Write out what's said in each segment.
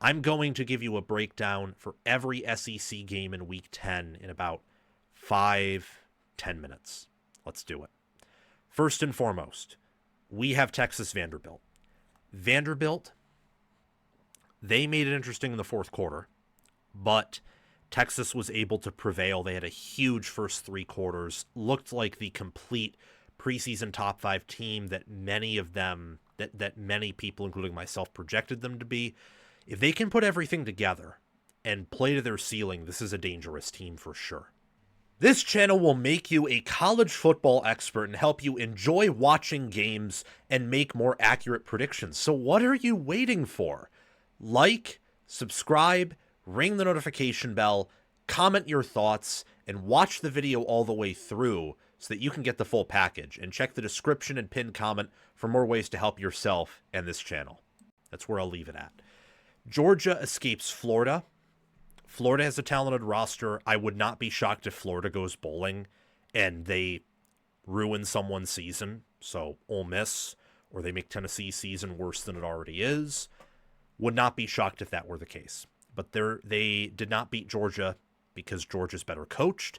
I'm going to give you a breakdown for every SEC game in Week 10 in about 5-10 minutes. Let's do it. First and foremost, we have Texas Vanderbilt. Vanderbilt, they made it interesting in the fourth quarter, but Texas was able to prevail. They had a huge first three quarters, looked like the complete preseason top 5 team that many of them, that many people, including myself, projected them to be. If they can put everything together and play to their ceiling, this is a dangerous team for sure. This channel will make you a college football expert and help you enjoy watching games and make more accurate predictions. So what are you waiting for? Like, subscribe, ring the notification bell, comment your thoughts, and watch the video all the way through so that you can get the full package. And check the description and pinned comment for more ways to help yourself and this channel. That's where I'll leave it at. Georgia escapes Florida. Florida has a talented roster. I would not be shocked if Florida goes bowling and they ruin someone's season. So Ole Miss, or they make Tennessee's season worse than it already is. Would not be shocked if that were the case. But they did not beat Georgia because Georgia's better coached,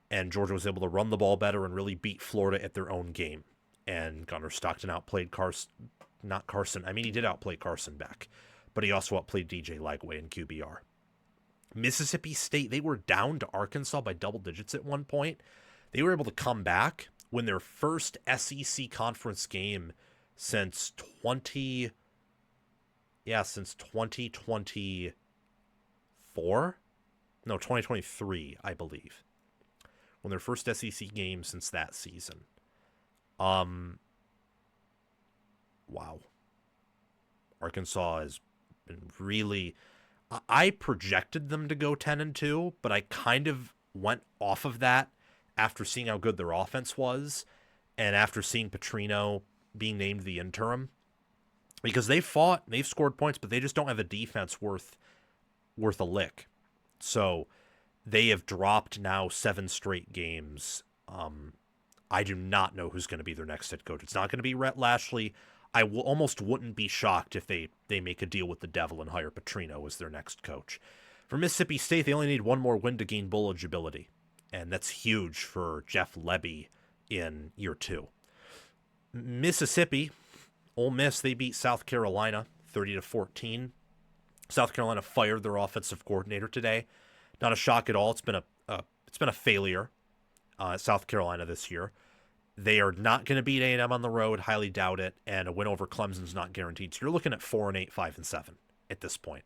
and Georgia was able to run the ball better and really beat Florida at their own game. And Gunnar Stockton outplayed Carson. I mean, he did outplay Carson Beck, but he also outplayed DJ Lagway in QBR. Mississippi State, they were down to Arkansas by double digits at one point. They were able to come back, win their first SEC conference game since 2024? No, 2023, I believe. Won their first SEC game since that season. Wow. Arkansas has been really... I projected them to go 10-2, but I kind of went off of that after seeing how good their offense was and after seeing Petrino being named the interim. Because they've scored points, but they just don't have a defense worth a lick. So they have dropped now 7 straight games. I do not know who's going to be their next head coach. It's not going to be Rhett Lashley. I almost wouldn't be shocked if they make a deal with the devil and hire Petrino as their next coach. For Mississippi State, they only need one more win to gain bowl eligibility, and that's huge for Jeff Lebby in year 2. Mississippi, Ole Miss, they beat South Carolina 30-14. South Carolina fired their offensive coordinator today. Not a shock at all. It's been a failure at South Carolina this year. They are not going to beat A&M on the road. Highly doubt it. And a win over Clemson's not guaranteed. So you're looking at 4-8, 5-7 at this point.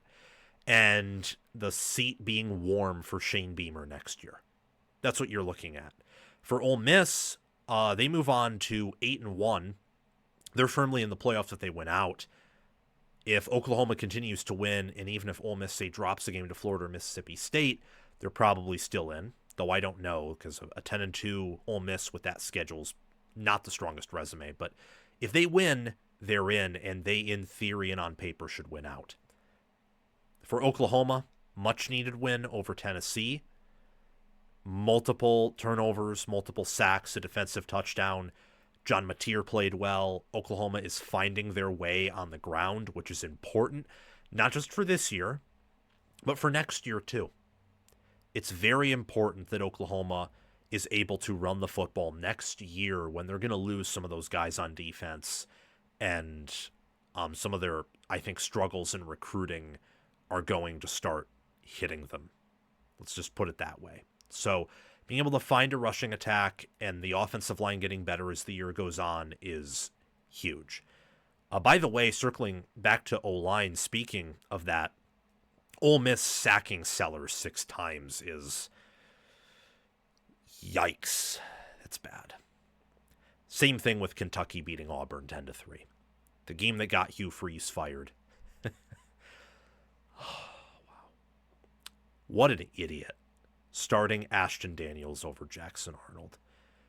And the seat being warm for Shane Beamer next year. That's what you're looking at. For Ole Miss, they move on to 8-1. They're firmly in the playoffs if they win out. If Oklahoma continues to win, and even if Ole Miss, say, drops a game to Florida or Mississippi State, they're probably still in. Though I don't know, because a 10-2 Ole Miss with that schedule's not the strongest resume. But if they win, they're in, and they, in theory and on paper, should win out. For Oklahoma, much-needed win over Tennessee. Multiple turnovers, multiple sacks, a defensive touchdown. John Mateer played well. Oklahoma is finding their way on the ground, which is important, not just for this year, but for next year, too. It's very important that Oklahoma is able to run the football next year when they're going to lose some of those guys on defense, and some of their, I think, struggles in recruiting are going to start hitting them. Let's just put it that way. So being able to find a rushing attack and the offensive line getting better as the year goes on is huge. By the way, circling back to O-line, speaking of that, Ole Miss sacking Sellers 6 times is... yikes. That's bad. Same thing with Kentucky beating Auburn 10-3. The game that got Hugh Freeze fired. Wow. What an idiot. Starting Ashton Daniels over Jackson Arnold.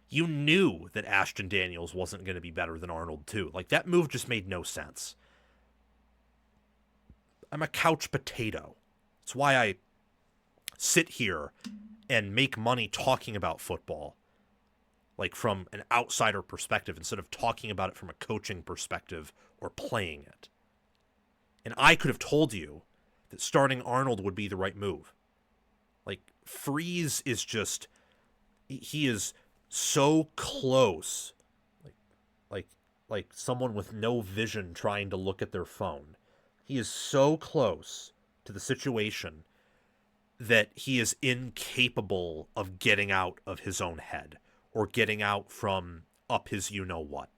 You knew that Ashton Daniels wasn't going to be better than Arnold, too. Like, that move just made no sense. I'm a couch potato. It's why I sit here and make money talking about football, like from an outsider perspective, instead of talking about it from a coaching perspective or playing it. And I could have told you that starting Arnold would be the right move. Like, Freeze is just, he is so close, like, like, like someone with no vision trying to look at their phone. He is so close to the situation that he is incapable of getting out of his own head or getting out from up his you-know-what.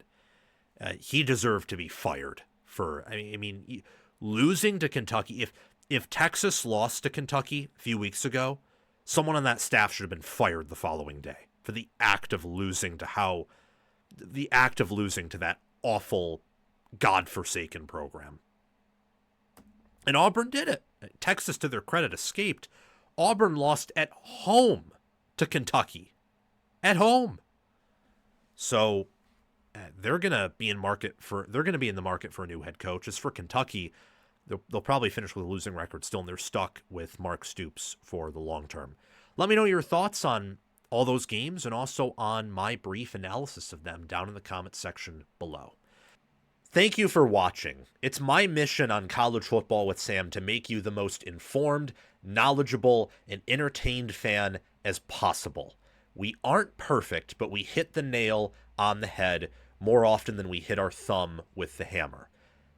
He deserved to be fired for, I mean, losing to Kentucky. If Texas lost to Kentucky a few weeks ago, someone on that staff should have been fired the following day for the act of losing to that awful, godforsaken program. And Auburn did it. Texas, to their credit, escaped. Auburn lost at home to Kentucky. At home. So they're going to be in the market for a new head coach. As for Kentucky, they'll probably finish with a losing record still, and they're stuck with Mark Stoops for the long term. Let me know your thoughts on all those games and also on my brief analysis of them down in the comments section below. Thank you for watching. It's my mission on College Football with Sam to make you the most informed, knowledgeable, and entertained fan as possible. We aren't perfect, but we hit the nail on the head more often than we hit our thumb with the hammer.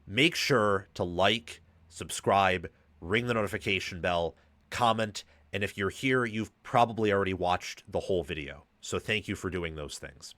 Make sure to like, subscribe, ring the notification bell, comment, and if you're here, you've probably already watched the whole video. So thank you for doing those things.